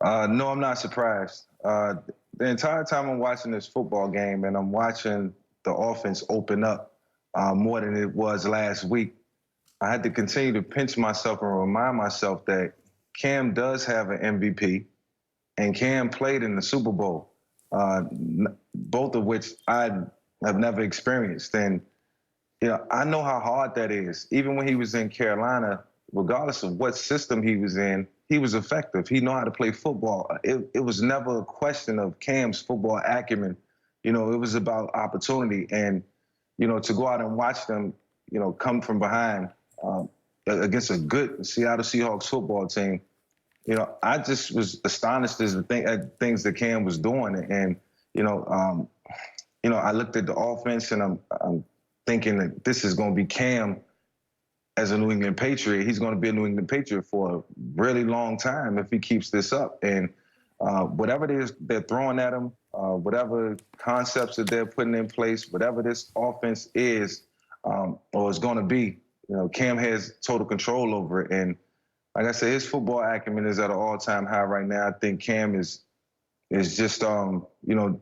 No, I'm not surprised. The entire time I'm watching this football game and I'm watching the offense open up more than it was last week, I had to continue to pinch myself and remind myself that Cam does have an MVP and Cam played in the Super Bowl, both of which I have never experienced. And, I know how hard that is. Even when he was in Carolina, regardless of what system he was in, he was effective. He knew how to play football. It was never a question of Cam's football acumen. It was about opportunity. And, to go out and watch them, come from behind against a good Seattle Seahawks football team, I just was astonished at things that Cam was doing. And, I looked at the offense and I'm thinking that this is going to be Cam as a New England Patriot. He's going to be a New England Patriot for a really long time if he keeps this up. And whatever it is they're throwing at him, whatever concepts that they're putting in place, whatever this offense is or is going to be, Cam has total control over it. And like I said, his football acumen is at an all-time high right now. I think Cam is just,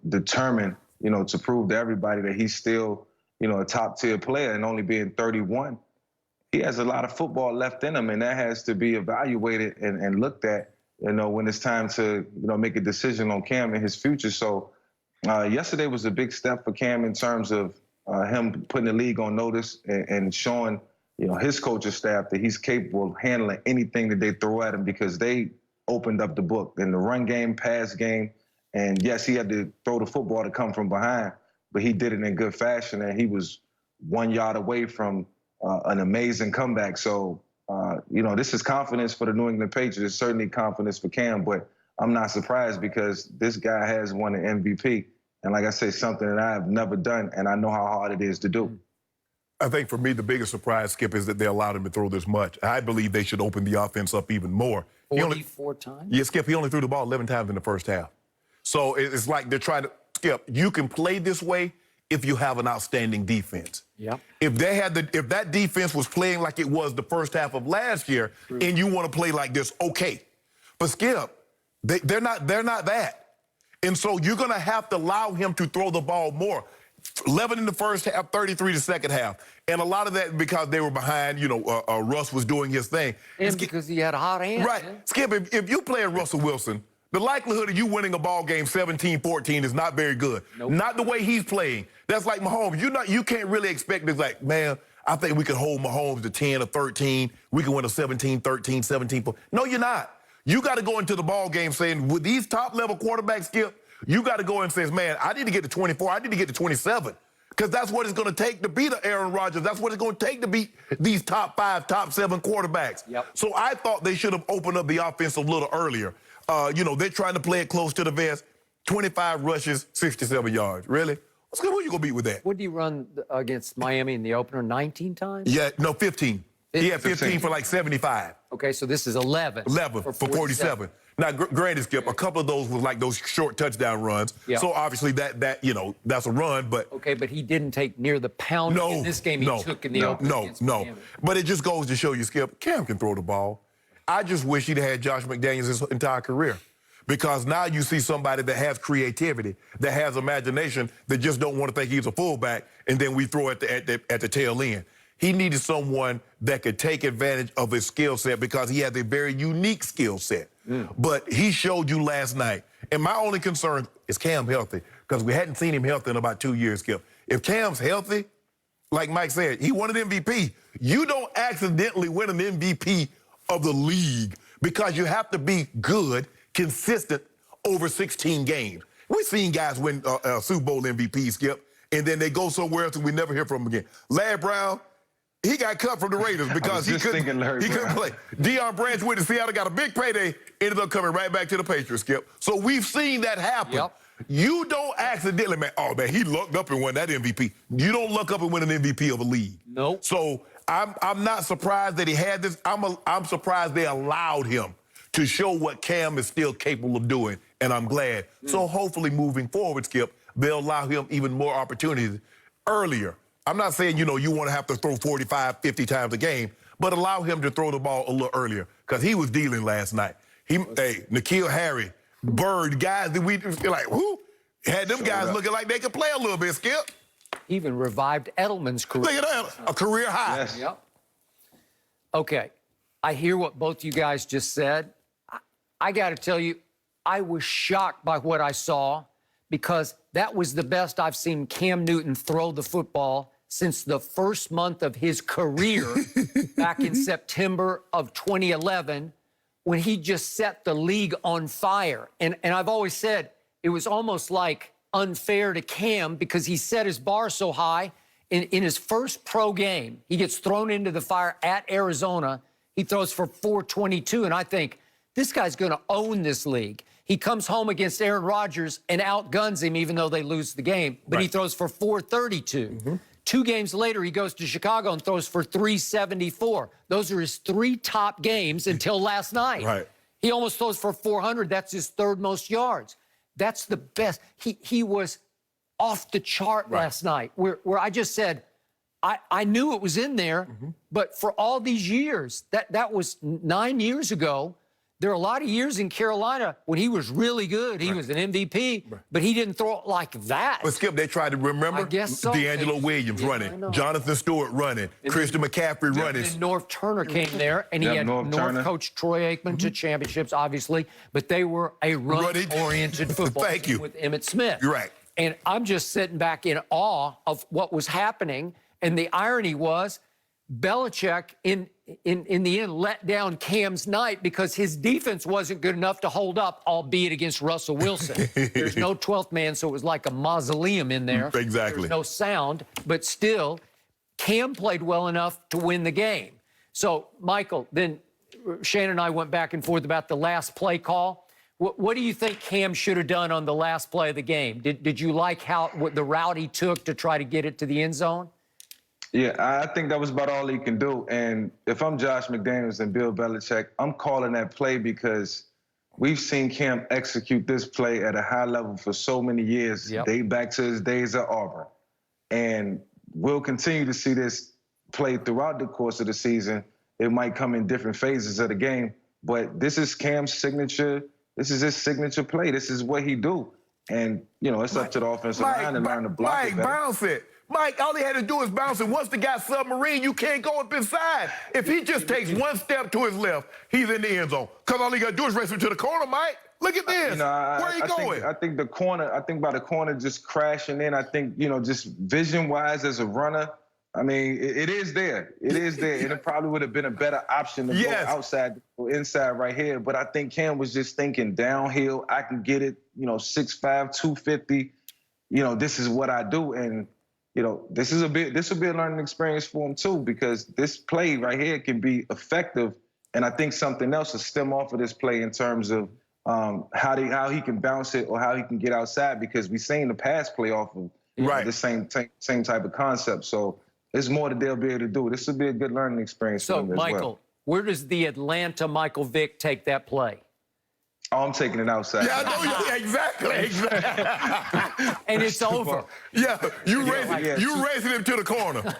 determined, to prove to everybody that he's still, a top-tier player, and only being 31. He has a lot of football left in him, and that has to be evaluated and looked at, when it's time to, make a decision on Cam and his future. So yesterday was a big step for Cam in terms of him putting the league on notice and showing, his coaching staff that he's capable of handling anything that they throw at him, because they opened up the book in the run game, pass game. And yes, he had to throw the football to come from behind, but he did it in good fashion, and he was 1 yard away from an amazing comeback. So, this is confidence for the New England Patriots. It's certainly confidence for Cam, but I'm not surprised because this guy has won an MVP. And like I say, something that I have never done, and I know how hard it is to do. I think for me, the biggest surprise, Skip, is that they allowed him to throw this much. I believe they should open the offense up even more. 44 times? Yeah, Skip, he only threw the ball 11 times in the first half. So it's like they're trying to, Skip, you can play this way if you have an outstanding defense. Yeah. If that defense was playing like it was the first half of last year, and you want to play like this, okay. But Skip, they're not that. And so you're going to have to allow him to throw the ball more. 11 in the first half, 33 the second half. And a lot of that because they were behind, Russ was doing his thing. And because he had a hot hand. Right. Man. Skip, if you play Russell Wilson, the likelihood of you winning a ball game 17-14 is not very good. Nope. Not the way he's playing. That's like Mahomes. You can't really expect this, like, man, I think we can hold Mahomes to 10 or 13. We can win a 17-13, 17-4. No, you're not. You got to go into the ball game saying, with these top-level quarterbacks, Skip, you got to go and say, man, I need to get to 24. I need to get to 27. Because that's what it's going to take to beat Aaron Rodgers. That's what it's going to take to beat these top 5, top 7 quarterbacks. Yep. So I thought they should have opened up the offense a little earlier. They're trying to play it close to the vest. 25 rushes, 67 yards. Really? Who are you going to beat with that? What did he run against Miami in the opener? 19 times? Yeah, no, 15. He had 15 for like 75. Okay, so this is 11. 11 for 47. Now, granted, Skip, a couple of those was like those short touchdown runs. Yeah. So obviously that's a run, but... Okay, but he didn't take near the pounding in this game he took in the opener against Miami. But it just goes to show you, Skip, Cam can throw the ball. I just wish he'd had Josh McDaniels his entire career. Because now you see somebody that has creativity, that has imagination, that just don't want to think he's a fullback, and then we throw at the tail end. He needed someone that could take advantage of his skill set because he has a very unique skill set. But he showed you last night. And my only concern is Cam healthy, because we hadn't seen him healthy in about 2 years, Skip. If Cam's healthy, like Mike said, he won an MVP. You don't accidentally win an MVP of the league because you have to be good, consistent over 16 games. We've seen guys win Super Bowl MVP, Skip, and then they go somewhere else and we never hear from them again. Larry Brown, he got cut from the Raiders because he couldn't play. Deion Branch went to Seattle, got a big payday, ended up coming right back to the Patriots, Skip. So we've seen that happen. Yep. You don't accidentally, man, he lucked up and won that MVP. You don't luck up and win an MVP of a league. Nope. So I'm not surprised that he had this. I'm surprised they allowed him to show what Cam is still capable of doing, and I'm glad. So hopefully moving forward, Skip, they'll allow him even more opportunities earlier. I'm not saying, you want to have to throw 45, 50 times a game, but allow him to throw the ball a little earlier because he was dealing last night. N'Keal Harry, Bird, guys that we feel like, whoo, had them guys looking like they could play a little bit, Skip. Even revived Edelman's career. Look at that, a career high. Yes. Yep. Okay, I hear what both you guys just said. I got to tell you, I was shocked by what I saw because that was the best I've seen Cam Newton throw the football since the first month of his career back in September of 2011 when he just set the league on fire. And I've always said it was almost like unfair to Cam because he set his bar so high. In his first pro game, he gets thrown into the fire at Arizona. He throws for 422, and I think, this guy's going to own this league. He comes home against Aaron Rodgers and outguns him even though they lose the game, but he throws for 432. 2 games later, he goes to Chicago and throws for 374. Those are his 3 top games until last night. Right. He almost throws for 400. That's his 3rd most yards. That's the best. He was off the chart last night where I just said, I knew it was in there, but for all these years, that was 9 years ago. There are a lot of years in Carolina when he was really good. He was an MVP, but he didn't throw it like that. But, Skip, they tried to remember I guess so. D'Angelo Williams running, Jonathan Stewart running, Christian McCaffrey running. And North Turner came there, and he had North coach Troy Aikman to championships, obviously, but they were a run-oriented football team with Emmitt Smith. You're right. And I'm just sitting back in awe of what was happening, and the irony was Belichick, in the end, let down Cam's night because his defense wasn't good enough to hold up, albeit against Russell Wilson. There's no 12th man, so it was like a mausoleum in there. Exactly. There's no sound, but still, Cam played well enough to win the game. So, Michael, then Shannon and I went back and forth about the last play call. What do you think Cam should have done on the last play of the game? Did you like what the route he took to try to get it to the end zone? Yeah, I think that was about all he can do. And if I'm Josh McDaniels and Bill Belichick, I'm calling that play because we've seen Cam execute this play at a high level for so many years, date back to his days at Auburn. And we'll continue to see this play throughout the course of the season. It might come in different phases of the game, but this is Cam's signature. This is his signature play. This is what he do. And, you know, it's up to the offensive line to learn to block it better. Bounce it. Mike, all he had to do is bounce it. Once the guy submarine, you can't go up inside. If he just takes one step to his left, he's in the end zone. Because all he got to do is race him to the corner, Mike. Look at this. Where are you going? I think the corner, by the corner just crashing in, I think, you know, just vision-wise as a runner, I mean, it is there. It is there. And it probably would have been a better option to go outside or inside right here. But I think Cam was just thinking downhill. I can get it, you know, 6'5", 250. You know, this is what I do. And, you know, this will be a learning experience for him too, because this play right here can be effective. And I think something else will stem off of this play in terms of how he can bounce it or how he can get outside, because we've seen the pass play off of the same type of concept. So there's more that they'll be able to do. This will be a good learning experience for him as well. So, Michael, where does the Atlanta Michael Vick take that play? Oh, I'm taking it outside. Yeah, I know. Exactly. And it's over. Yeah, you racing him to the corner.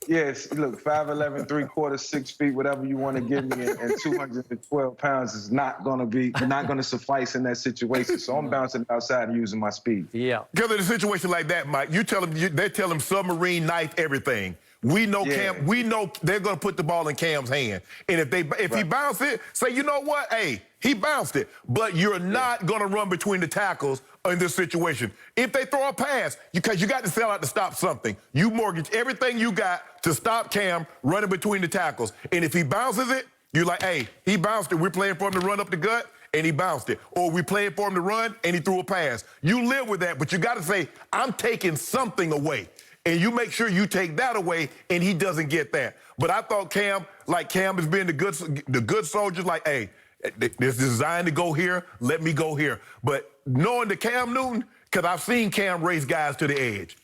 Yes, look, 5'11", 3/4, 6 feet, whatever you want to give me, and 212 pounds is not going to suffice in that situation. So I'm bouncing outside and using my speed. Yeah. Because in a situation like that, Mike, they tell him submarine, knife, everything. We know Cam. We know they're going to put the ball in Cam's hand, and if he bounce it, say, you know what, hey, he bounced it, but you're not going to run between the tackles in this situation. If they throw a pass, because you got to sell out to stop something, you mortgage everything you got to stop Cam running between the tackles. And if he bounces it, you're like, hey, he bounced it. We're playing for him to run up the gut, and he bounced it. Or we playing for him to run, and he threw a pass. You live with that, but you got to say, I'm taking something away. And you make sure you take that away, and he doesn't get that. But I thought Cam has been the good soldier, like, hey, this is designed to go here, let me go here. But knowing the Cam Newton, because I've seen Cam race guys to the edge.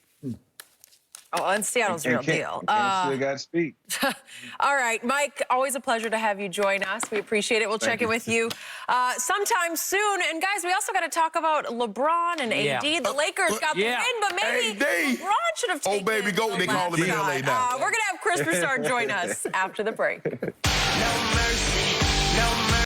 Oh, and Seattle's real deal. Still got speed. All right, Mike, always a pleasure to have you join us. We appreciate it. We'll check in with you sometime soon. And, guys, we also got to talk about LeBron and AD. The Lakers got the win, but maybe LeBron should have taken baby, go. They call him in LA now. We're going to have Chris Broussard join us after the break.